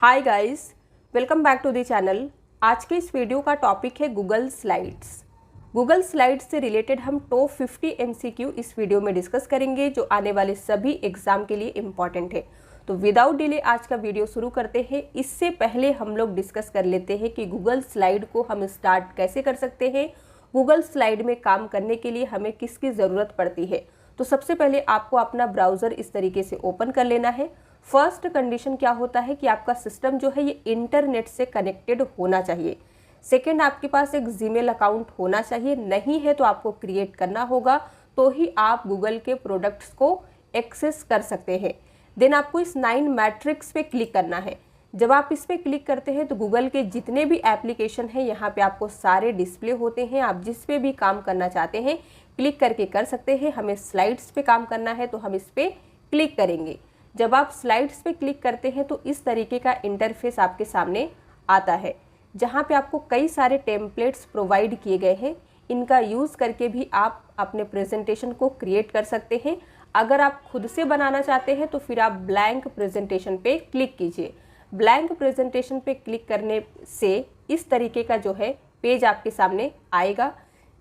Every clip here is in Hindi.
Hi guys, welcome back to the channel. आज के इस वीडियो का टॉपिक है गूगल स्लाइड्स। गूगल स्लाइड्स से रिलेटेड हम टॉप 50 एमसीक्यू इस वीडियो में डिस्कस करेंगे जो आने वाले सभी एग्जाम के लिए इम्पॉर्टेंट है। तो विदाउट डिले आज का वीडियो शुरू करते हैं। इससे पहले हम लोग डिस्कस कर लेते हैं कि गूगल स्लाइड को हम स्टार्ट कैसे कर सकते हैं, गूगल स्लाइड में काम करने के लिए हमें किसकी ज़रूरत पड़ती है। तो सबसे पहले आपको अपना ब्राउज़र इस तरीके से ओपन कर लेना है। फर्स्ट कंडीशन क्या होता है कि आपका सिस्टम जो है ये इंटरनेट से कनेक्टेड होना चाहिए। सेकंड, आपके पास एक जीमेल अकाउंट होना चाहिए, नहीं है तो आपको क्रिएट करना होगा, तो ही आप गूगल के प्रोडक्ट्स को एक्सेस कर सकते हैं। देन आपको इस 9 मैट्रिक्स पे क्लिक करना है। जब आप इस पर क्लिक करते हैं तो गूगल के जितने भी एप्लीकेशन हैं यहाँ पे आपको सारे डिस्प्ले होते हैं। आप जिस पे भी काम करना चाहते हैं क्लिक करके कर सकते हैं। हमें स्लाइड्स पे काम करना है तो हम इस पर क्लिक करेंगे। जब आप स्लाइड्स पे क्लिक करते हैं तो इस तरीके का इंटरफेस आपके सामने आता है, जहाँ पे आपको कई सारे टेम्पलेट्स प्रोवाइड किए गए हैं। इनका यूज़ करके भी आप अपने प्रेजेंटेशन को क्रिएट कर सकते हैं। अगर आप खुद से बनाना चाहते हैं तो फिर आप ब्लैंक प्रेजेंटेशन पे क्लिक कीजिए। ब्लैंक प्रेजेंटेशन पे क्लिक करने से इस तरीके का जो है पेज आपके सामने आएगा।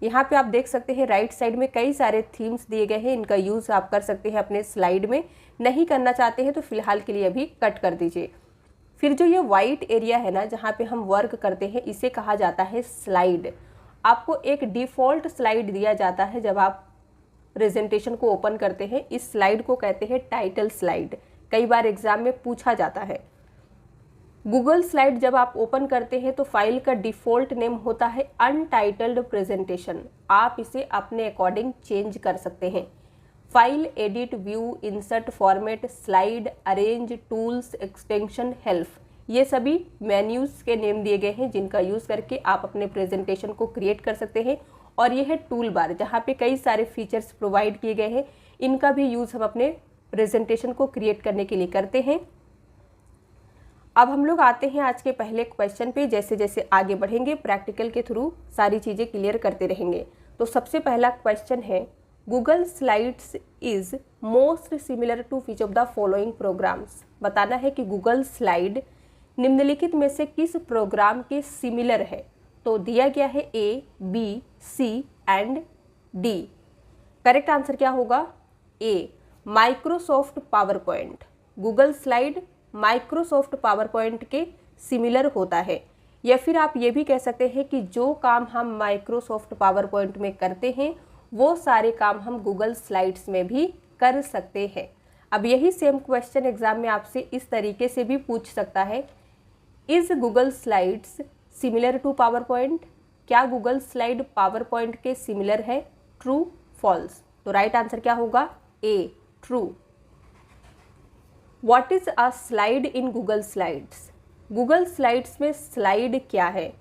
यहाँ पे आप देख सकते हैं राइट साइड में कई सारे थीम्स दिए गए हैं। इनका यूज़ आप कर सकते हैं अपने स्लाइड में। नहीं करना चाहते हैं तो फिलहाल के लिए अभी कट कर दीजिए। फिर जो ये वाइट एरिया है ना, जहाँ पे हम वर्क करते हैं, इसे कहा जाता है स्लाइड। आपको एक डिफ़ॉल्ट स्लाइड दिया जाता है जब आप प्रेजेंटेशन को ओपन करते हैं। इस स्लाइड को कहते हैं टाइटल स्लाइड। कई बार एग्जाम में पूछा जाता है। गूगल स्लाइड जब आप ओपन करते हैं तो फाइल का डिफ़ॉल्ट नेम होता है अनटाइटल्ड प्रेजेंटेशन। आप इसे अपने अकॉर्डिंग चेंज कर सकते हैं। File, edit, view, insert, format, slide, arrange, tools, extension, help, ये सभी मेन्यूज़ के नेम दिए गए हैं जिनका यूज़ करके आप अपने प्रेजेंटेशन को क्रिएट कर सकते हैं। और ये है टूल बार, जहाँ पे कई सारे फीचर्स प्रोवाइड किए गए हैं। इनका भी यूज़ हम अपने प्रेजेंटेशन को क्रिएट करने के लिए करते हैं। अब हम लोग आते हैं आज के पहले क्वेश्चन पे। जैसे जैसे आगे बढ़ेंगे प्रैक्टिकल के थ्रू सारी चीज़ें क्लियर करते रहेंगे। तो सबसे पहला क्वेश्चन है, Google slides is most similar to which of the following programs. बताना है कि गूगल स्लाइड निम्नलिखित में से किस प्रोग्राम के सिमिलर है। तो दिया गया है A, B, C and D. Correct answer क्या होगा? A, Microsoft PowerPoint. Google slide Microsoft PowerPoint के सिमिलर होता है। या फिर आप ये भी कह सकते हैं कि जो काम हम माइक्रोसॉफ्ट पावर पॉइंट में करते हैं वो सारे काम हम गूगल स्लाइड्स में भी कर सकते हैं। अब यही सेम क्वेश्चन एग्जाम में आपसे इस तरीके से भी पूछ सकता है, is Google Slides similar to PowerPoint. क्या गूगल स्लाइड पावर पॉइंट के सिमिलर है? True, false. तो राइट आंसर क्या होगा? A, true. What is a slide in Google slides. Google slides में स्लाइड क्या है?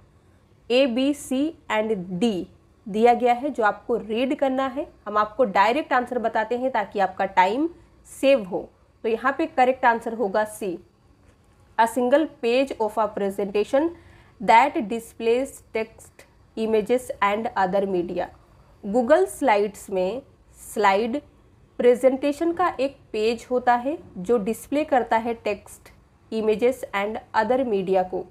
A, B, C and D दिया गया है जो आपको रीड करना है। हम आपको डायरेक्ट आंसर बताते हैं ताकि आपका टाइम सेव हो। तो यहाँ पे करेक्ट आंसर होगा C, a single page of a presentation that displays text, images and other media. Google slides में स्लाइड प्रेजेंटेशन का एक पेज होता है जो डिस्प्ले करता है text, images and other media को।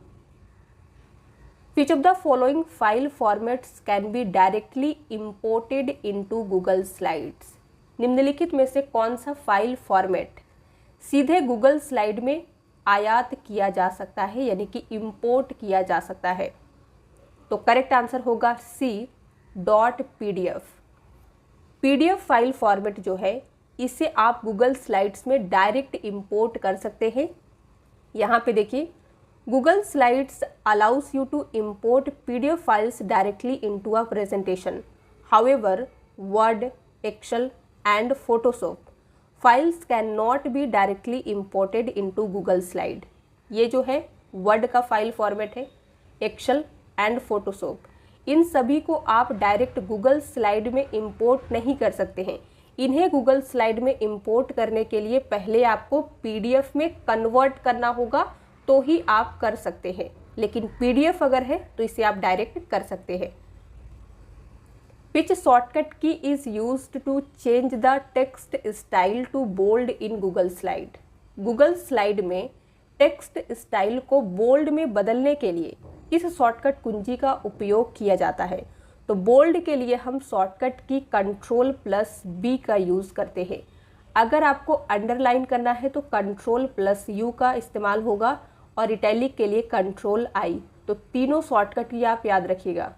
Which of the following file formats can be directly imported into Google Slides? निम्नलिखित में से कौन सा फाइल फॉर्मेट सीधे गूगल स्लाइड में आयात किया जा सकता है, यानी कि इंपोर्ट किया जा सकता है? तो करेक्ट आंसर होगा सी, .pdf। पीडीएफ फाइल फॉर्मेट जो है इसे आप गूगल स्लाइड्स में डायरेक्ट इंपोर्ट कर सकते हैं। यहाँ पे देखिए, Google Slides allows you to import PDF files directly into a presentation. However, Word, Excel and Photoshop files cannot be directly imported into Google Slide. ये जो है Word का फाइल फॉर्मेट है, Excel and Photoshop, इन सभी को आप डायरेक्ट गूगल स्लाइड में इंपोर्ट नहीं कर सकते हैं। इन्हें गूगल स्लाइड में इंपोर्ट करने के लिए पहले आपको PDF में कन्वर्ट करना होगा, तो ही आप कर सकते हैं। लेकिन PDF अगर है तो इसे आप डायरेक्ट कर सकते हैं। Which shortcut key is used to change the text style to bold in Google slide. Google slide में टेक्स्ट स्टाइल को बोल्ड में बदलने के लिए किस शॉर्टकट कुंजी का उपयोग किया जाता है? तो बोल्ड के लिए हम शॉर्टकट की Ctrl+B का यूज़ करते हैं। अगर आपको अंडरलाइन करना है तो Ctrl+U का इस्तेमाल होगा और इटैलिक के लिए Ctrl+I। तो तीनों शॉर्टकट की आप याद रखिएगा।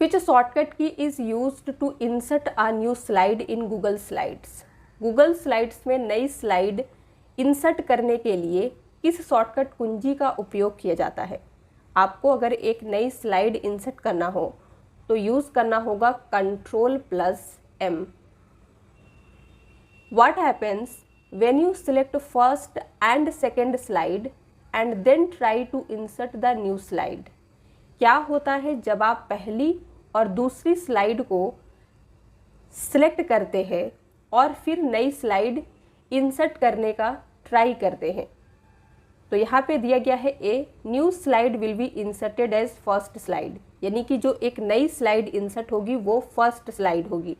Which shortcut key is used to insert a new slide in Google Slides? Google Slides में नई स्लाइड इंसर्ट करने के लिए किस शॉर्टकट कुंजी का उपयोग किया जाता है? आपको अगर एक नई स्लाइड इंसर्ट करना हो तो यूज़ करना होगा Ctrl+M। What happens when you select first and second slide and then try to insert the new slide? क्या होता है जब आप पहली और दूसरी स्लाइड को सिलेक्ट करते हैं और फिर नई स्लाइड इंसर्ट करने का ट्राई करते हैं? तो यहाँ पे दिया गया है A, new slide will be inserted as first slide, यानी कि जो एक नई स्लाइड इंसर्ट होगी वो फर्स्ट स्लाइड होगी।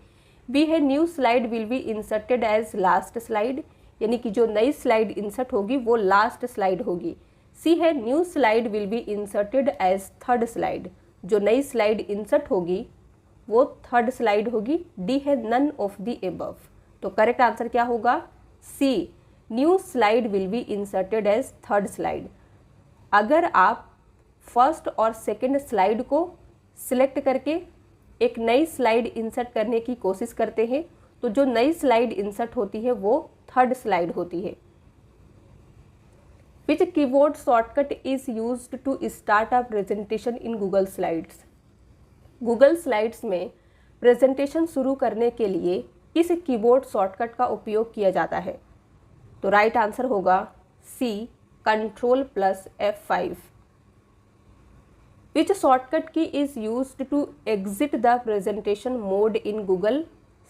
बी है new slide will be inserted as last slide, यानी कि जो नई स्लाइड इंसर्ट होगी वो लास्ट स्लाइड होगी। सी है new slide will be inserted as third slide, जो नई स्लाइड इंसर्ट होगी वो थर्ड स्लाइड होगी। डी है नन ऑफ द एबव। तो करेक्ट आंसर क्या होगा? C, new slide will be inserted as third slide. अगर आप फर्स्ट और सेकंड स्लाइड को सिलेक्ट करके एक नई स्लाइड इंसर्ट करने की कोशिश करते हैं तो जो नई स्लाइड इंसर्ट होती है वो थर्ड स्लाइड होती है। Which keyboard shortcut is used to start a presentation in Google Slides? Google Slides में प्रेजेंटेशन शुरू करने के लिए किस कीबोर्ड शॉर्टकट का उपयोग किया जाता है? तो राइट आंसर होगा सी, Ctrl+F5। Which shortcut key is used to exit the presentation mode in Google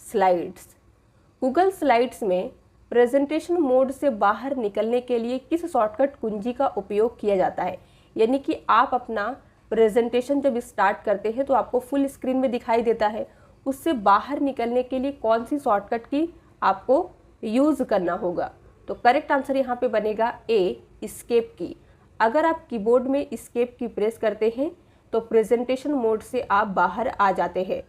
Slides? Google Slides में प्रेजेंटेशन मोड से बाहर निकलने के लिए किस शॉर्टकट कुंजी का उपयोग किया जाता है? यानी कि आप अपना प्रेजेंटेशन जब स्टार्ट करते हैं तो आपको फुल स्क्रीन में दिखाई देता है, उससे बाहर निकलने के लिए कौन सी शॉर्टकट की आपको यूज़ करना होगा? तो करेक्ट आंसर यहाँ पे बनेगा ए, एस्केप की। अगर आप कीबोर्ड में एस्केप की प्रेस करते हैं तो प्रेजेंटेशन मोड से आप बाहर आ जाते हैं।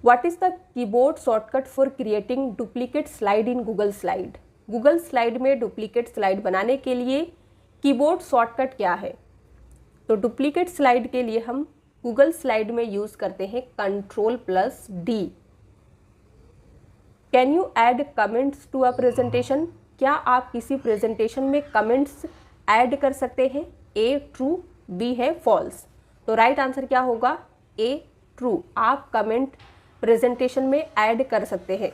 What is the keyboard shortcut for creating duplicate slide in Google Slide? Google Slide में डुप्लीकेट स्लाइड बनाने के लिए कीबोर्ड शॉर्टकट क्या है? तो डुप्लीकेट स्लाइड के लिए हम Google Slide में यूज़ करते हैं Ctrl+D। Can you add comments to a presentation? क्या आप किसी प्रेजेंटेशन में कमेंट्स ऐड कर सकते हैं? ए, ट्रू, बी है फॉल्स। तो राइट आंसर क्या होगा? ए, ट्रू, आप कमेंट प्रेजेंटेशन में ऐड कर सकते हैं।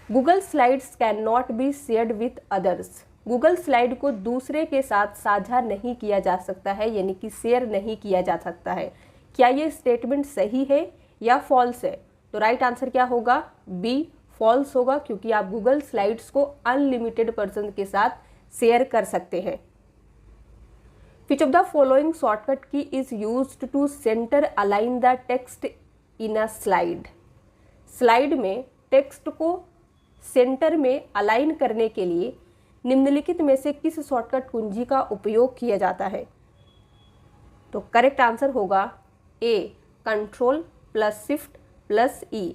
Google slides can not be shared with others. Google slide को दूसरे के साथ साझा नहीं किया जा सकता है, यानी कि शेयर नहीं किया जा सकता है। क्या ये स्टेटमेंट सही है या फॉल्स है? तो राइट आंसर क्या होगा? बी, फॉल्स होगा, क्योंकि आप गूगल स्लाइड्स को अनलिमिटेड पर्सन के साथ शेयर कर सकते हैं। Which of the following shortcut key is used to center align the text in a slide? Slide में टेक्स्ट को सेंटर में अलाइन करने के लिए निम्नलिखित में से किस शॉर्टकट कुंजी का उपयोग किया जाता है? तो करेक्ट आंसर होगा ए, Ctrl+Shift+E।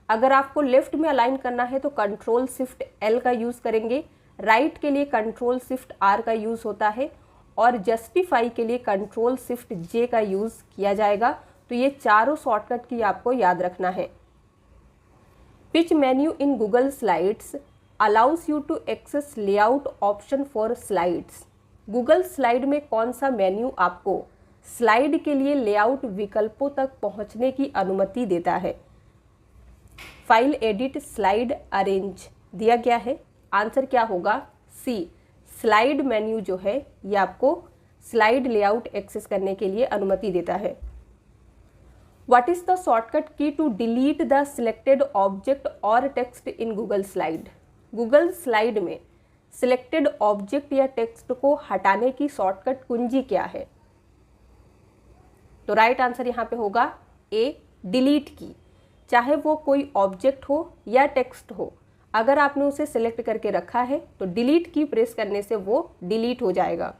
अगर आपको लेफ्ट में अलाइन करना है तो Ctrl+Shift+L का यूज़ करेंगे, राइट के लिए Ctrl+Shift+R का यूज़ होता है और जस्टिफाई के लिए Ctrl+Shift+J का यूज़ किया जाएगा। तो ये चारों शॉर्टकट की आपको याद रखना है। Which menu in Google Slides allows you to access layout option for slides? Google slide में कौन सा मेन्यू आपको स्लाइड के लिए लेआउट विकल्पों तक पहुंचने की अनुमति देता है? फाइल, एडिट, स्लाइड, अरेंज दिया गया है। आंसर क्या होगा? सी, स्लाइड मेन्यू जो है ये आपको स्लाइड लेआउट एक्सेस करने के लिए अनुमति देता है। What is the shortcut key to delete the selected object or text in Google Slide? Google Slide में selected object या text को हटाने की शॉर्टकट कुंजी क्या है? तो राइट आंसर यहाँ पे होगा ए, डिलीट की। चाहे वो कोई ऑब्जेक्ट हो या टेक्स्ट हो, अगर आपने उसे सिलेक्ट करके रखा है तो डिलीट की प्रेस करने से वो डिलीट हो जाएगा।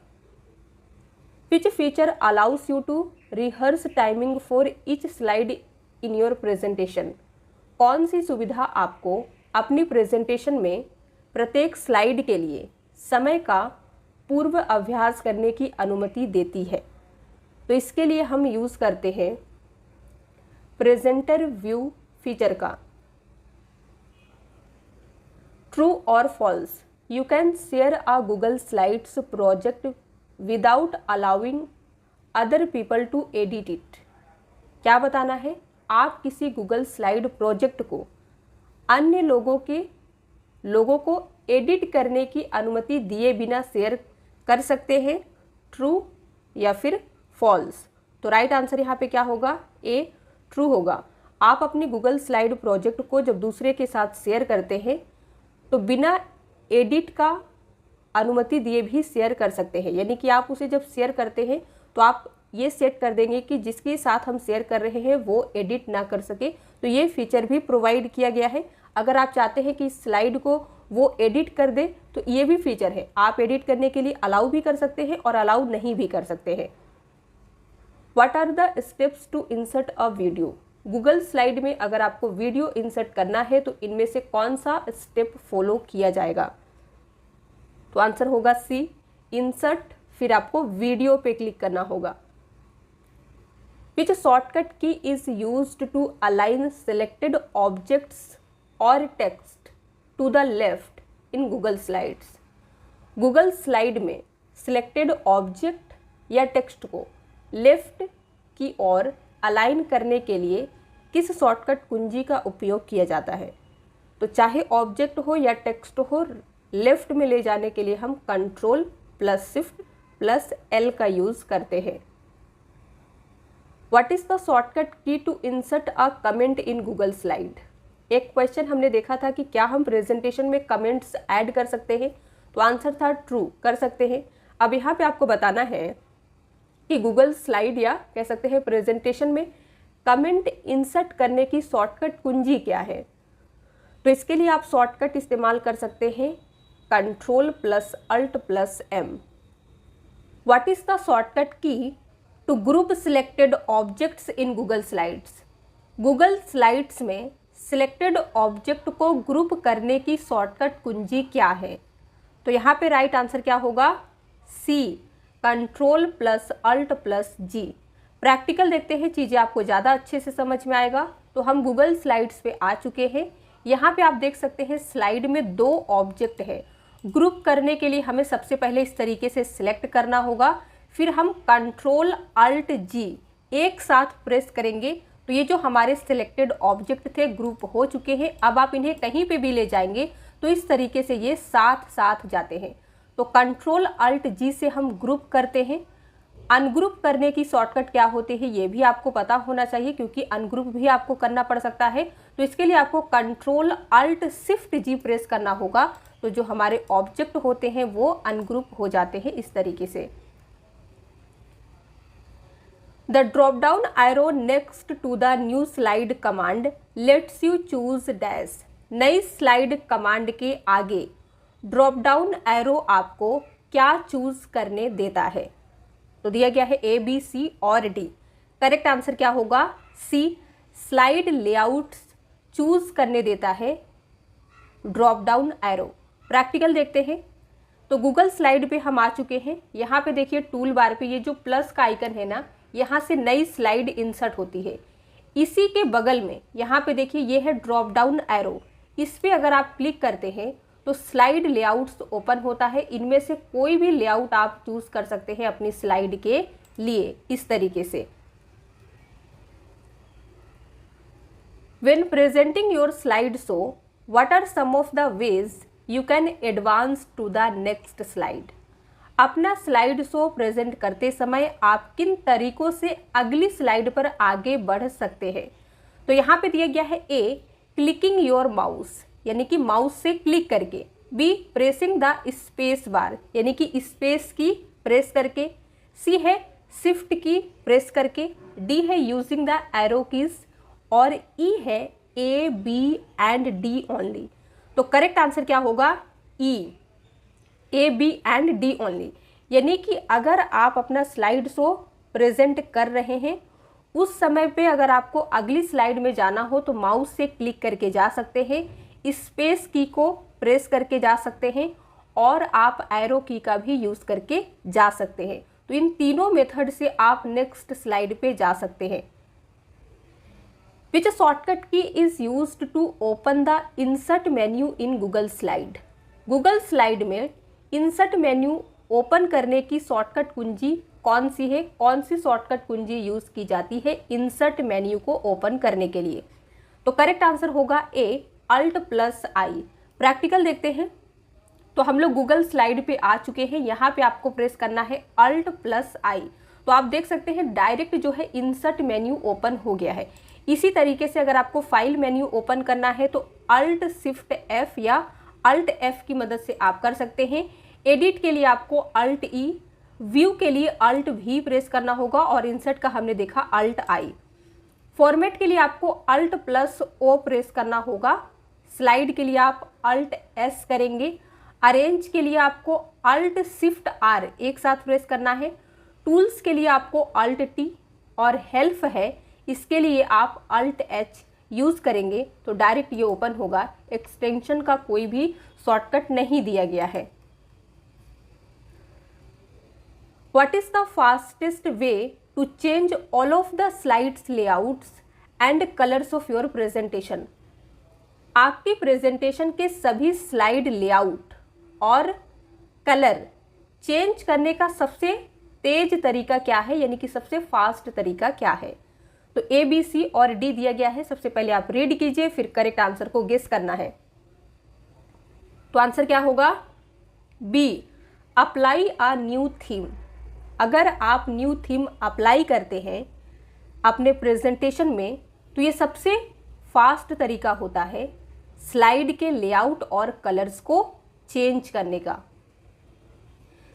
Which feature allows you to rehearse timing for each slide in your presentation? कौन सी सुविधा आपको अपनी प्रेजेंटेशन में प्रत्येक स्लाइड के लिए समय का पूर्व अभ्यास करने की अनुमति देती है? तो इसके लिए हम यूज़ करते हैं प्रेजेंटर व्यू फीचर का। ट्रू और false, you can share a Google slides project without allowing other people to edit it. क्या बताना है? आप किसी गूगल स्लाइड प्रोजेक्ट को अन्य लोगों को एडिट करने की अनुमति दिए बिना शेयर कर सकते हैं, ट्रू या फिर फॉल्स। तो राइट आंसर यहाँ पे क्या होगा? ए, ट्रू होगा। आप अपनी गूगल स्लाइड प्रोजेक्ट को जब दूसरे के साथ शेयर करते हैं तो बिना एडिट का अनुमति दिए भी शेयर कर सकते हैं। यानी कि आप उसे जब शेयर करते हैं तो आप ये सेट कर देंगे कि जिसके साथ हम शेयर कर रहे हैं वो एडिट ना कर सके। तो ये फीचर भी प्रोवाइड किया गया है। अगर आप चाहते हैं कि स्लाइड को वो एडिट कर दे तो ये भी फीचर है, आप एडिट करने के लिए अलाउ भी कर सकते हैं और अलाउ नहीं भी कर सकते हैं। What are the steps to insert a video? Google slide में अगर आपको वीडियो इंसर्ट करना है तो इनमें से कौन सा स्टेप फॉलो किया जाएगा? तो आंसर होगा सी, इंसर्ट, फिर आपको वीडियो पे क्लिक करना होगा। Which shortcut key is used to align selected objects or text to the left in Google slides? Google slide में सिलेक्टेड ऑब्जेक्ट या टेक्स्ट को लेफ्ट की ओर अलाइन करने के लिए किस शॉर्टकट कुंजी का उपयोग किया जाता है? तो चाहे ऑब्जेक्ट हो या टेक्स्ट हो, लेफ्ट में ले जाने के लिए हम control plus shift plus L का यूज करते हैं। What is the shortcut key to insert a comment in Google slide? एक क्वेश्चन हमने देखा था कि क्या हम प्रेजेंटेशन में कमेंट्स ऐड कर सकते हैं? तो आंसर था ट्रू, कर सकते हैं। अब यहाँ पे आपको बताना है कि गूगल स्लाइड या कह सकते हैं प्रेजेंटेशन में कमेंट इंसर्ट करने की शॉर्टकट कुंजी क्या है? तो इसके लिए आप शॉर्टकट इस्तेमाल कर सकते हैं control plus alt plus M. What is the shortcut key to group selected objects in Google slides? Google slides में सिलेक्टेड ऑब्जेक्ट को ग्रुप करने की शॉर्टकट कुंजी क्या है? तो यहाँ पे राइट आंसर क्या होगा? सी, कंट्रोल प्लस अल्ट प्लस जी। प्रैक्टिकल देखते हैं, चीज़ें आपको ज़्यादा अच्छे से समझ में आएगा। तो हम गूगल स्लाइड्स पे आ चुके हैं। यहाँ पे आप देख सकते हैं स्लाइड में दो ऑब्जेक्ट है। ग्रुप करने के लिए हमें सबसे पहले इस तरीके से सिलेक्ट करना होगा, फिर हम कंट्रोल अल्ट जी एक साथ प्रेस करेंगे तो ये जो हमारे सिलेक्टेड ऑब्जेक्ट थे ग्रुप हो चुके हैं। अब आप इन्हें कहीं पे भी ले जाएंगे तो इस तरीके से ये साथ साथ जाते हैं। तो कंट्रोल अल्ट जी से हम ग्रुप करते हैं। अनग्रुप करने की शॉर्टकट क्या होते हैं ये भी आपको पता होना चाहिए, क्योंकि अनग्रुप भी आपको करना पड़ सकता है। तो इसके लिए आपको कंट्रोल अल्ट शिफ्ट जी प्रेस करना होगा। तो जो हमारे ऑब्जेक्ट होते हैं वो अनग्रुप हो जाते हैं इस तरीके से। The drop down arrow next to the new slide command lets you choose dash. नई स्लाइड कमांड के आगे ड्रॉप डाउन एरो आपको क्या चूज करने देता है? तो दिया गया है ए, बी, सी और डी। करेक्ट आंसर क्या होगा? सी, स्लाइड लेआउट्स चूज करने देता है ड्रॉप डाउन एरो। प्रैक्टिकल देखते हैं। तो गूगल स्लाइड पे हम आ चुके हैं। यहाँ पे देखिए टूल बार पे ये जो प्लस का आइकन है ना, यहाँ से नई स्लाइड इंसर्ट होती है। इसी के बगल में यहाँ पे देखिए ये है ड्रॉप डाउन एरो। इस पे अगर आप क्लिक करते हैं तो स्लाइड लेआउट्स ओपन होता है। इनमें से कोई भी लेआउट आप चूज कर सकते हैं अपनी स्लाइड के लिए इस तरीके से। When presenting your slide show, what are some of the ways you can advance to the next slide? अपना स्लाइड शो प्रेजेंट करते समय आप किन तरीकों से अगली स्लाइड पर आगे बढ़ सकते हैं? तो यहाँ पे दिया गया है ए, क्लिकिंग योर माउस यानी कि माउस से क्लिक करके। B, pressing the space bar यानी कि स्पेस की प्रेस करके। सी है शिफ्ट की प्रेस करके। डी है यूजिंग द एरो कीज और ई है A, B and D only. तो करेक्ट आंसर क्या होगा? ई, ए, बी एंड डी ओनली। यानी कि अगर आप अपना स्लाइड शो प्रेजेंट कर रहे हैं, उस समय पे अगर आपको अगली स्लाइड में जाना हो तो माउस से क्लिक करके जा सकते हैं, स्पेस की को प्रेस करके जा सकते हैं, और आप एरो की का भी यूज़ करके जा सकते हैं। तो इन तीनों मेथड से आप नेक्स्ट स्लाइड पे जा सकते हैं। Which shortcut key is used to open the insert menu in Google slide? Google slide में इंसर्ट मेन्यू ओपन करने की शॉर्टकट कुंजी कौन सी है? कौन सी शॉर्टकट कुंजी यूज की जाती है इंसर्ट मेन्यू को ओपन करने के लिए? तो करेक्ट आंसर होगा ए, Alt+I। प्रैक्टिकल देखते हैं। तो हम लोग गूगल स्लाइड पे आ चुके हैं, यहाँ पे आपको प्रेस करना है Alt+I। तो आप देख सकते हैं डायरेक्ट जो है इंसर्ट मेन्यू ओपन हो गया है। इसी तरीके से अगर आपको फाइल मेन्यू ओपन करना है तो Alt+Shift+F या Alt+F की मदद से आप कर सकते हैं। एडिट के लिए आपको Alt+E, व्यू के लिए Alt+V प्रेस करना होगा, और इंसर्ट का हमने देखा Alt+I। फॉर्मेट के लिए आपको Alt+O प्रेस करना होगा। स्लाइड के लिए आप Alt+S करेंगे। अरेंज के लिए आपको Alt+Shift+R एक साथ प्रेस करना है। टूल्स के लिए आपको Alt+T, और हेल्प है इसके लिए आप Alt+H यूज़ करेंगे तो डायरेक्ट ये ओपन होगा। एक्सटेंशन का कोई भी शॉर्टकट नहीं दिया गया है। What is the fastest way to change all of the slides layouts and colors of your presentation? आपकी प्रेजेंटेशन के सभी स्लाइड लेआउट और कलर चेंज करने का सबसे तेज तरीका क्या है, यानी कि सबसे फास्ट तरीका क्या है? तो ए, बी, सी और डी दिया गया है। सबसे पहले आप रीड कीजिए, फिर करेक्ट आंसर को गेस करना है। तो आंसर क्या होगा? B, apply a new theme. अगर आप न्यू थीम अप्लाई करते हैं अपने प्रेजेंटेशन में तो ये सबसे फास्ट तरीका होता है स्लाइड के लेआउट और कलर्स को चेंज करने का।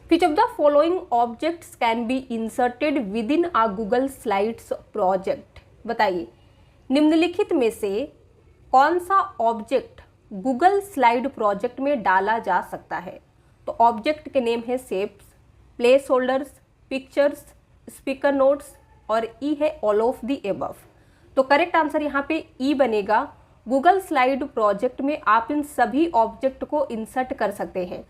Which of the following objects can be inserted within a Google Slides project? बताइए निम्नलिखित में से कौन सा ऑब्जेक्ट गूगल स्लाइड प्रोजेक्ट में डाला जा सकता है? तो ऑब्जेक्ट के नेम है shapes, place holders, pictures, speaker notes, और ई है ऑल ऑफ द एबव। तो करेक्ट आंसर यहाँ पे ई बनेगा। गूगल स्लाइड प्रोजेक्ट में आप इन सभी ऑब्जेक्ट को इंसर्ट कर सकते हैं।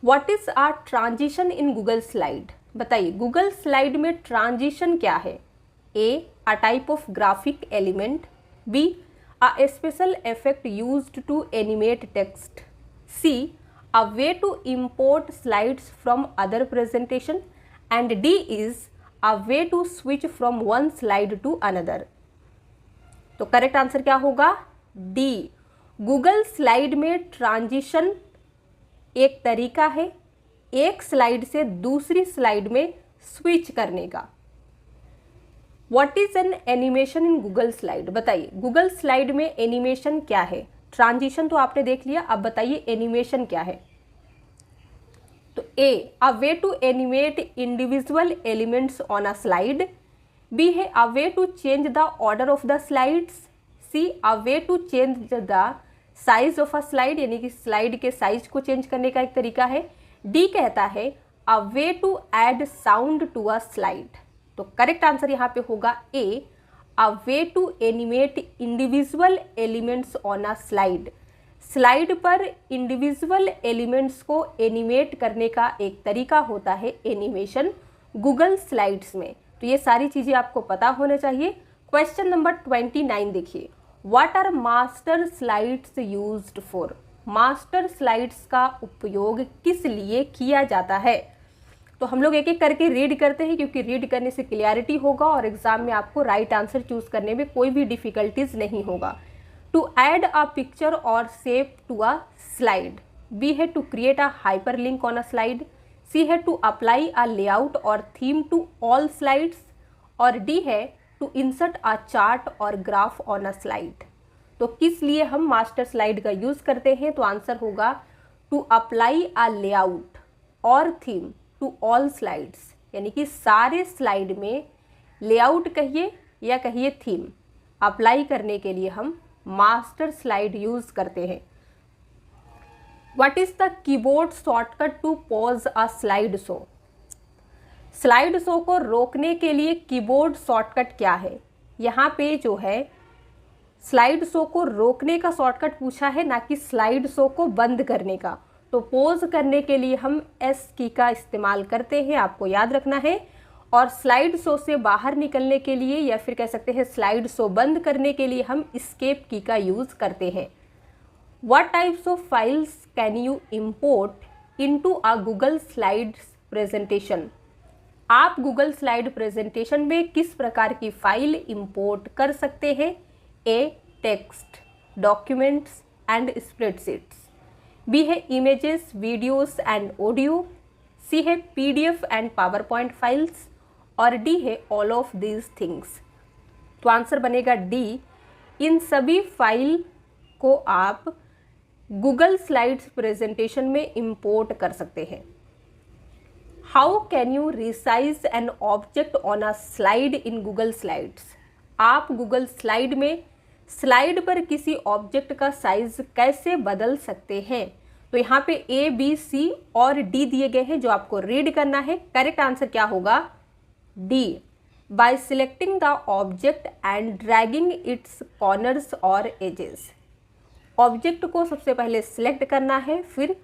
What is a transition in Google slide? बताइए गूगल स्लाइड में ट्रांजिशन क्या है? A, a type of graphic element, B, a special effect used to animate text, C, a way to import slides from other presentation, and D is a way to switch from one slide to another। तो करेक्ट आंसर क्या होगा? डी, गूगल स्लाइड में ट्रांजिशन एक तरीका है एक स्लाइड से दूसरी स्लाइड में स्विच करने का। What is an animation in Google slide? बताइए गूगल स्लाइड में एनिमेशन क्या है? ट्रांजिशन तो आपने देख लिया, अब बताइए एनिमेशन क्या है? तो A, a way to animate individual elements on a slide, B है a way to change the order of the slides, C, a way to change the size of a slide, यानी कि स्लाइड के साइज को चेंज करने का एक तरीका है, डी कहता है a way to add sound to a slide. तो करेक्ट आंसर यहाँ पे होगा A, a way to animate individual elements on a slide. Slide पर इंडिविजुअल एलिमेंट्स को एनिमेट करने का एक तरीका होता है एनिमेशन गूगल स्लाइड्स में। तो ये सारी चीज़ें आपको पता होना चाहिए। क्वेश्चन नंबर 29 देखिए, what are master slides used for? Master slides का उपयोग किस लिए किया जाता है? तो हम लोग एक एक करके रीड करते हैं, क्योंकि रीड करने से क्लियरिटी होगा और एग्जाम में आपको राइट आंसर चूज करने में कोई भी डिफिकल्टीज नहीं होगा। To add a picture or shape to a slide, B है to create a hyperlink on a slide, C है to apply a layout or theme to all slides, और डी है to insert a chart or graph on a slide. तो किस लिए हम मास्टर स्लाइड का यूज करते हैं? तो आंसर होगा to apply a layout or theme to all slides, यानी कि सारे स्लाइड में लेआउट कहिए या कहिए थीम अप्लाई करने के लिए हम मास्टर स्लाइड यूज करते हैं। What is the keyboard shortcut to pause a slide show? Slide show को रोकने के लिए कीबोर्ड शॉर्टकट क्या है? यहाँ पे जो है स्लाइड शो को रोकने का शॉर्टकट पूछा है, ना कि स्लाइड शो को बंद करने का। तो पॉज करने के लिए हम एस की का इस्तेमाल करते हैं, आपको याद रखना है। और स्लाइड शो से बाहर निकलने के लिए या फिर कह सकते हैं स्लाइड शो बंद करने के लिए हम एस्केप की का यूज़ करते हैं। What types of files can you import into a Google slides presentation? आप गूगल स्लाइड प्रेजेंटेशन में किस प्रकार की फाइल इंपोर्ट कर सकते हैं? A, text, documents and spreadsheets. B है images, videos and audio. C है PDF and PowerPoint files. और डी है ऑल ऑफ दीज थिंग्स। तो आंसर बनेगा डी, इन सभी फाइल को आप गूगल स्लाइड्स प्रेजेंटेशन में इंपोर्ट कर सकते हैं। How can you resize an object on a slide in Google Slides? आप गूगल स्लाइड में स्लाइड पर किसी ऑब्जेक्ट का साइज कैसे बदल सकते हैं? तो यहाँ पे ए, बी, सी और डी दिए गए हैं जो आपको रीड करना है। करेक्ट आंसर क्या होगा? D, bye selecting the object and dragging it's corners और एजेस। ऑब्जेक्ट को सबसे पहले सिलेक्ट करना है, फिर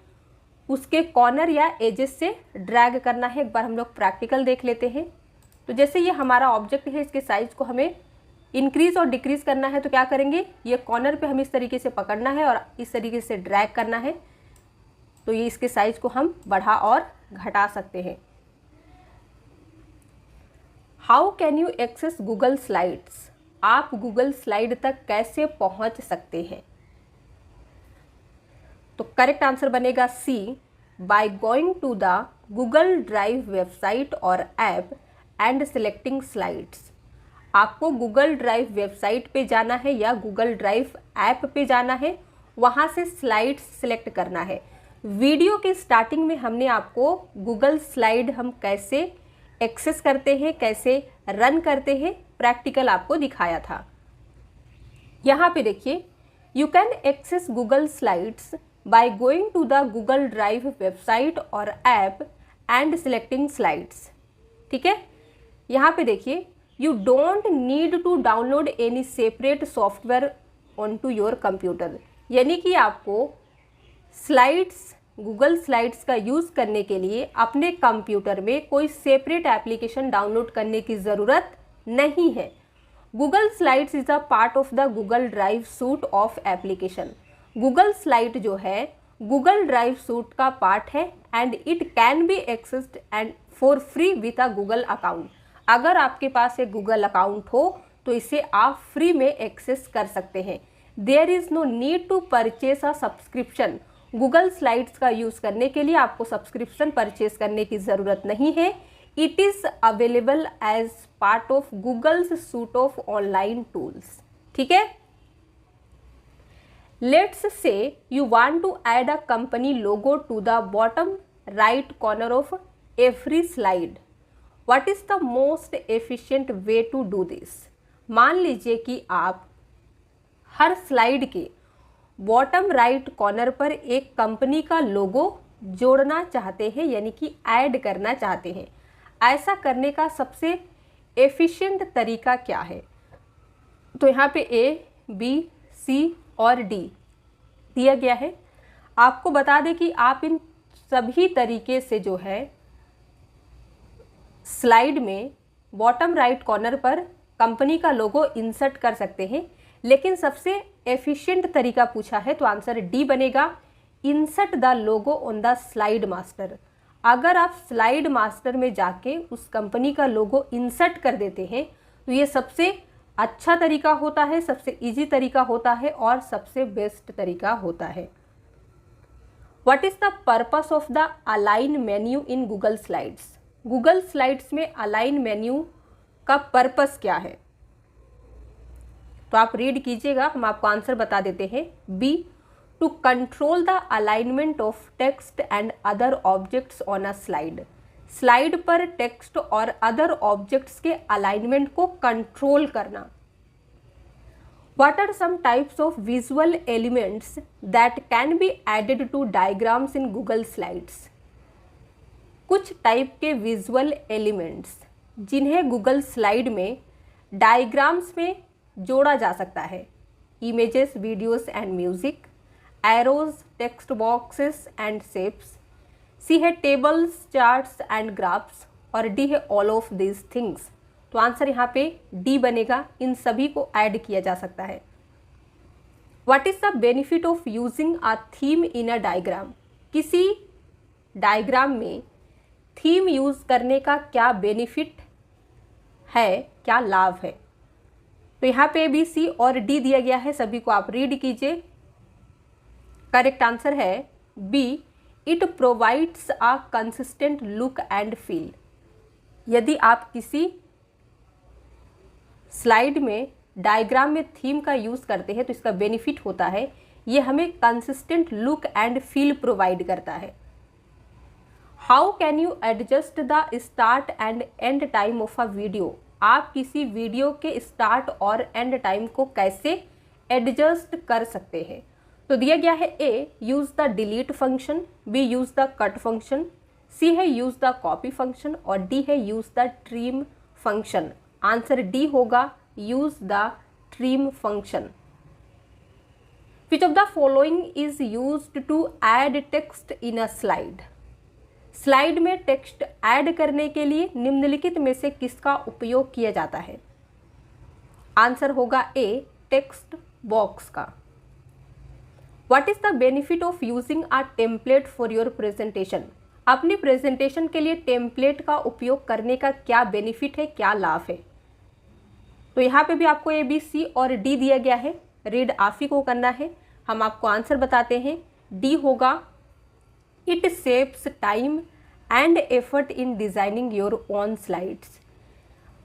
उसके कॉर्नर या एजेस से ड्रैग करना है। एक बार हम लोग प्रैक्टिकल देख लेते हैं। तो जैसे ये हमारा ऑब्जेक्ट है, इसके साइज को हमें इंक्रीज और डिक्रीज करना है। तो क्या करेंगे, ये कॉर्नर पे हमें इस तरीके से पकड़ना है और इस तरीके से ड्रैग करना है। तो ये इसके साइज को हम बढ़ा और घटा सकते हैं। How can you access Google Slides? आप गूगल स्लाइड तक कैसे पहुंच सकते हैं? तो करेक्ट आंसर बनेगा C, by going to the Google Drive website और ऐप एंड सिलेक्टिंग स्लाइड्स। आपको गूगल ड्राइव वेबसाइट पे जाना है या गूगल ड्राइव ऐप पे जाना है, वहाँ से स्लाइड्स सिलेक्ट करना है। वीडियो के स्टार्टिंग में हमने आपको गूगल स्लाइड हम कैसे एक्सेस करते हैं, कैसे रन करते हैं, प्रैक्टिकल आपको दिखाया था। यहाँ पे देखिए, you can access Google slides by going to the Google Drive website और ऐप एंड सिलेक्टिंग स्लाइड्स। ठीक है, यहाँ पे देखिए, you don't need to download any separate software on to your computer. यानी कि आपको स्लाइड्स, गूगल स्लाइड्स का यूज़ करने के लिए अपने कंप्यूटर में कोई सेपरेट एप्लीकेशन डाउनलोड करने की ज़रूरत नहीं है। Google slides is a part of the Google drive suit of application. Google slide जो है गूगल ड्राइव सूट का पार्ट है and it can B accessed and for free with a Google account. अगर आपके पास एक गूगल अकाउंट हो तो इसे आप फ्री में एक्सेस कर सकते हैं। There is no need to purchase a subscription. Google slides का यूज़ करने के लिए आपको सब्सक्रिप्शन परचेस करने की ज़रूरत नहीं है। It is available as part of Google's suite of online tools. ठीक है, Let's say you want to add a company logo to the bottom right corner of every slide. What is the most efficient way to do this? मान लीजिए कि आप हर स्लाइड के बॉटम राइट कॉर्नर पर एक कंपनी का लोगो जोड़ना चाहते हैं, यानी कि ऐड करना चाहते हैं। ऐसा करने का सबसे एफिशिएंट तरीका क्या है? तो यहाँ पे ए, बी, सी और डी दिया गया है। आपको बता दें कि आप इन सभी तरीके से जो है स्लाइड में बॉटम राइट कॉर्नर पर कंपनी का लोगो इंसर्ट कर सकते हैं, लेकिन सबसे एफिशिएंट तरीका पूछा है तो आंसर डी बनेगा, insert the logo on the slide master. अगर आप स्लाइड मास्टर में जाके उस कंपनी का लोगो इंसर्ट कर देते हैं तो ये सबसे अच्छा तरीका होता है, सबसे इजी तरीका होता है और सबसे बेस्ट तरीका होता है। What is the purpose of the align menu in Google slides? Google slides में अलाइन मेन्यू का पर्पस क्या है? तो आप रीड कीजिएगा, हम आपको आंसर बता देते हैं। B, to control the alignment of text and other objects on a slide. Slide पर टेक्स्ट और अदर ऑब्जेक्ट्स के अलाइनमेंट को कंट्रोल करना। What are some types of visual elements that can be added to diagrams in Google Slides? कुछ टाइप के विजुअल एलिमेंट्स जिन्हें गूगल स्लाइड में डायग्राम्स में जोड़ा जा सकता है। Images, videos and music, arrows, text boxes and shapes. C है टेबल्स, चार्ट्स एंड ग्राफ्स और डी है ऑल ऑफ दीज थिंग्स। तो आंसर यहाँ पे डी बनेगा, इन सभी को ऐड किया जा सकता है। What is the benefit of using a theme in a diagram? किसी डायग्राम में थीम यूज करने का क्या बेनिफिट है, क्या लाभ है? तो यहाँ पे बी, सी और डी दिया गया है, सभी को आप रीड कीजिए। करेक्ट आंसर है B, it provides a consistent look and feel. यदि आप किसी स्लाइड में डायग्राम में थीम का यूज़ करते हैं तो इसका बेनिफिट होता है ये हमें consistent look and feel provide करता है। How can you adjust the start and and time of a video? आप किसी वीडियो के स्टार्ट और एंड टाइम को कैसे एडजस्ट कर सकते हैं? तो दिया गया है A, use the delete function, B, use the cut function, C है यूज़ द कॉपी फंक्शन और डी है use the trim function. Answer D होगा, use the trim function. Which of the following is used to add text in a slide? Slide में टेक्स्ट ऐड करने के लिए निम्नलिखित में से किसका उपयोग किया जाता है? आंसर होगा ए, टेक्स्ट बॉक्स का। What is the benefit of using a template for your presentation? अपनी प्रेजेंटेशन के लिए टेम्पलेट का उपयोग करने का क्या बेनिफिट है, क्या लाभ है? तो यहाँ पे भी आपको ए, बी, सी और डी दिया गया है, रीड आप ही को करना है। हम आपको आंसर बताते हैं। डी होगा, it saves time and effort in designing your own slides.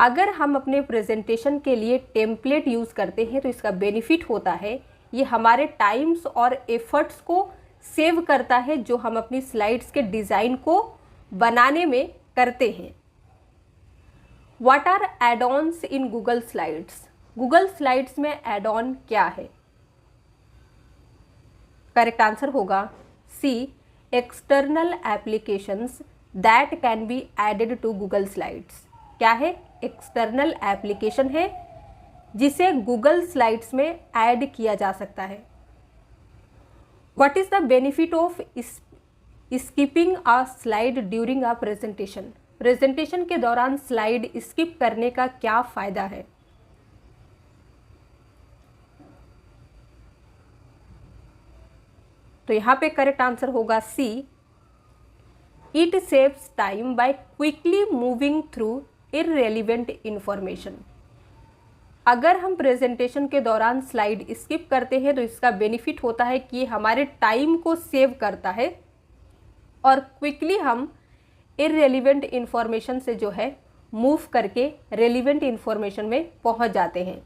अगर हम अपने प्रेजेंटेशन के लिए टेम्पलेट यूज़ करते हैं तो इसका बेनिफिट होता है ये हमारे टाइम्स और एफर्ट्स को सेव करता है जो हम अपनी स्लाइड्स के डिज़ाइन को बनाने में करते हैं। What are add-ons in Google Slides? Google Slides में add-on क्या है? करेक्ट आंसर होगा C, external applications that can be added to Google Slides. क्या है? एक्सटर्नल एप्लीकेशन है जिसे गूगल स्लाइड्स में ऐड किया जा सकता है। What is the benefit of skipping a slide during a presentation? Presentation के दौरान स्लाइड स्किप करने का क्या फायदा है? तो यहाँ पे करेक्ट आंसर होगा C, it saves time by quickly moving through irrelevant information. अगर हम प्रेजेंटेशन के दौरान स्लाइड स्किप करते हैं तो इसका बेनिफिट होता है कि हमारे टाइम को सेव करता है और क्विकली हम इररेलेवेंट इंफॉर्मेशन से जो है मूव करके रेलिवेंट इंफॉर्मेशन में पहुंच जाते हैं।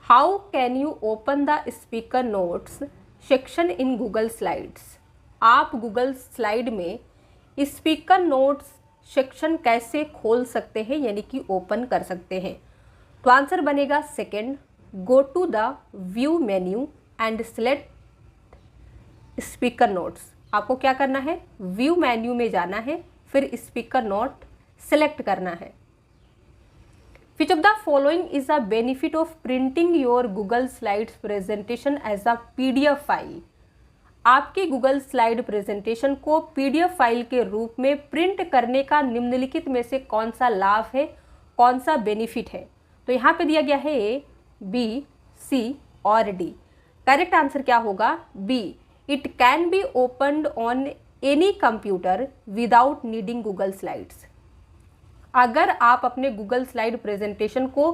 How can you open the speaker notes section in Google Slides? आप गूगल स्लाइड में स्पीकर नोट्स सेक्शन कैसे खोल सकते हैं, यानी कि ओपन कर सकते हैं? तो आंसर बनेगा second, go to the view menu and select speaker notes. आपको क्या करना है? व्यू मेन्यू में जाना है, फिर स्पीकर नोट सेलेक्ट करना है। Which of the following is a benefit of printing your Google slides presentation as a PDF file? आपके गूगल स्लाइड प्रेजेंटेशन को पीडीएफ फाइल के रूप में प्रिंट करने का निम्नलिखित में से कौन सा लाभ है, कौन सा बेनिफिट है? तो यहाँ पे दिया गया है ए, बी, सी और डी। करेक्ट आंसर क्या होगा? B, it can be opened on any computer without needing Google slides. अगर आप अपने गूगल स्लाइड प्रेजेंटेशन को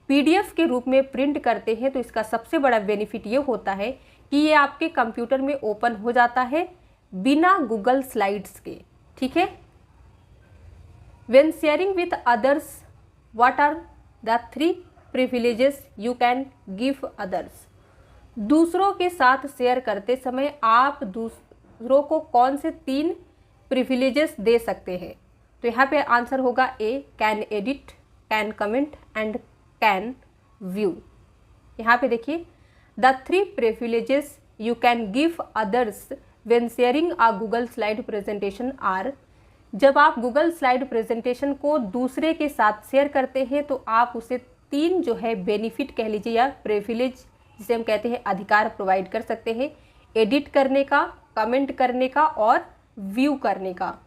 पीडीएफ के रूप में प्रिंट करते हैं तो इसका सबसे बड़ा बेनिफिट ये होता है कि ये आपके कंप्यूटर में ओपन हो जाता है बिना गूगल स्लाइड्स के। ठीक है। When sharing with others, what are the 3 privileges you can give others? दूसरों के साथ शेयर करते समय आप दूसरों को कौन से 3 प्रिविलेजेस दे सकते हैं? तो यहाँ पे आंसर होगा A, can edit, can comment and can view. यहाँ पे देखिए, the 3 privileges you can give others when sharing a Google slide presentation are. जब आप गूगल स्लाइड प्रेजेंटेशन को दूसरे के साथ शेयर करते हैं तो आप उसे 3 जो है बेनिफिट कह लीजिए या प्रिविलेज जिसे हम कहते हैं अधिकार प्रोवाइड कर सकते हैं, एडिट करने का, कमेंट करने का और व्यू करने का।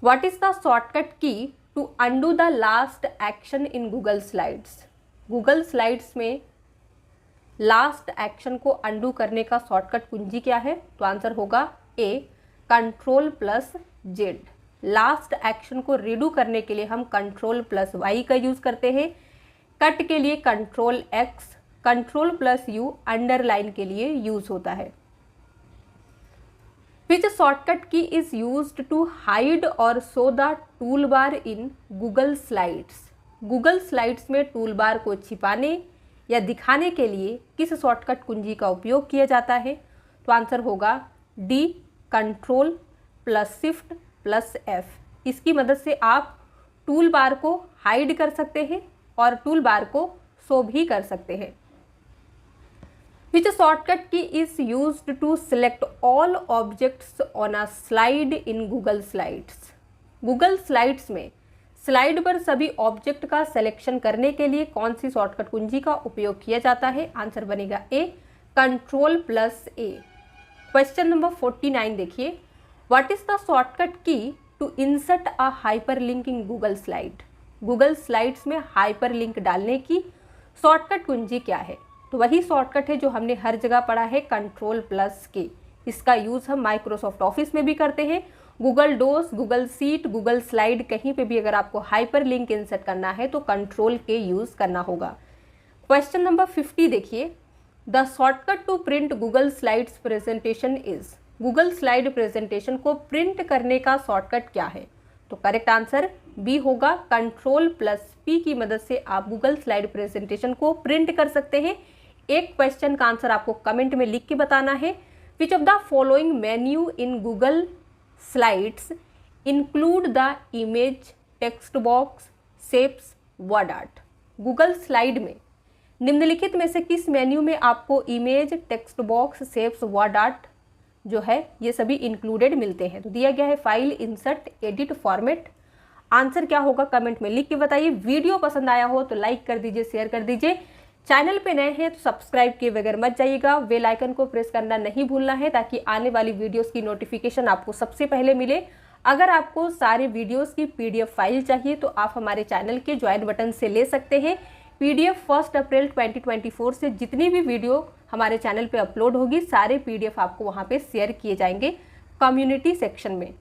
What is the shortcut key to undo the last action in Google slides. Google slides में लास्ट एक्शन को अंडू करने का शॉर्टकट कुंजी क्या है? तो आंसर होगा ए, Ctrl+Z। लास्ट एक्शन को रीडू करने के लिए हम Ctrl+Y का यूज करते हैं, कट के लिए Ctrl+X, Ctrl+U अंडरलाइन के लिए यूज होता है। Which shortcut key is used to hide or show the toolbar in Google Slides? Google Slides में टूलबार को छिपाने या दिखाने के लिए किस शॉर्टकट कुंजी का उपयोग किया जाता है? तो आंसर होगा डी, Ctrl+Shift+F। इसकी मदद से आप टूलबार को हाइड कर सकते हैं और टूलबार को शो भी कर सकते हैं। Which shortcut key is used to select all objects on a slide in Google Slides? Google Slides में स्लाइड पर सभी ऑब्जेक्ट का सिलेक्शन करने के लिए कौन सी शॉर्टकट कुंजी का उपयोग किया जाता है? आंसर बनेगा ए, Ctrl+A। क्वेश्चन नंबर 49 देखिए, what is the shortcut key to insert a hyperlink in Google slide? Google slides में हाइपरलिंक डालने की शॉर्टकट कुंजी क्या है? तो वही शॉर्टकट है जो हमने हर जगह पढ़ा है, Ctrl+K। इसका यूज़ हम माइक्रोसॉफ्ट ऑफिस में भी करते हैं, गूगल डोस, गूगल सीट, गूगल स्लाइड, कहीं पे भी अगर आपको हाइपर लिंक इंसर्ट करना है तो Ctrl+K यूज़ करना होगा। क्वेश्चन नंबर 50 देखिए, the shortcut to print Google slides presentation is. Google slide presentation को प्रिंट करने का शॉर्टकट क्या है? तो करेक्ट आंसर बी होगा, Ctrl+P की मदद से आप गूगल स्लाइड प्रेजेंटेशन को प्रिंट कर सकते हैं। एक क्वेश्चन का आंसर आपको कमेंट में लिख के बताना है। Which of the following menu in Google slides include the image, text box, shapes, word art? Google slide में निम्नलिखित में से किस मेन्यू में आपको image, text box, shapes, word art जो है ये सभी इंक्लूडेड मिलते हैं? तो दिया गया है file, insert, edit, format. Answer क्या होगा कमेंट में लिख के बताइए। वीडियो पसंद आया हो तो लाइक कर दीजिए, शेयर कर दीजिए। चैनल पे नए हैं तो सब्सक्राइब किए बगैर मत जाइएगा, बेल आइकन को प्रेस करना नहीं भूलना है ताकि आने वाली वीडियोस की नोटिफिकेशन आपको सबसे पहले मिले। अगर आपको सारे वीडियोस की PDF फाइल चाहिए तो आप हमारे चैनल के ज्वाइन बटन से ले सकते हैं। PDF 1 अप्रैल 2024 से जितनी भी वीडियो हमारे चैनल पे अपलोड होगी सारे PDF आपको वहाँ पे शेयर किए जाएंगे कम्युनिटी सेक्शन में।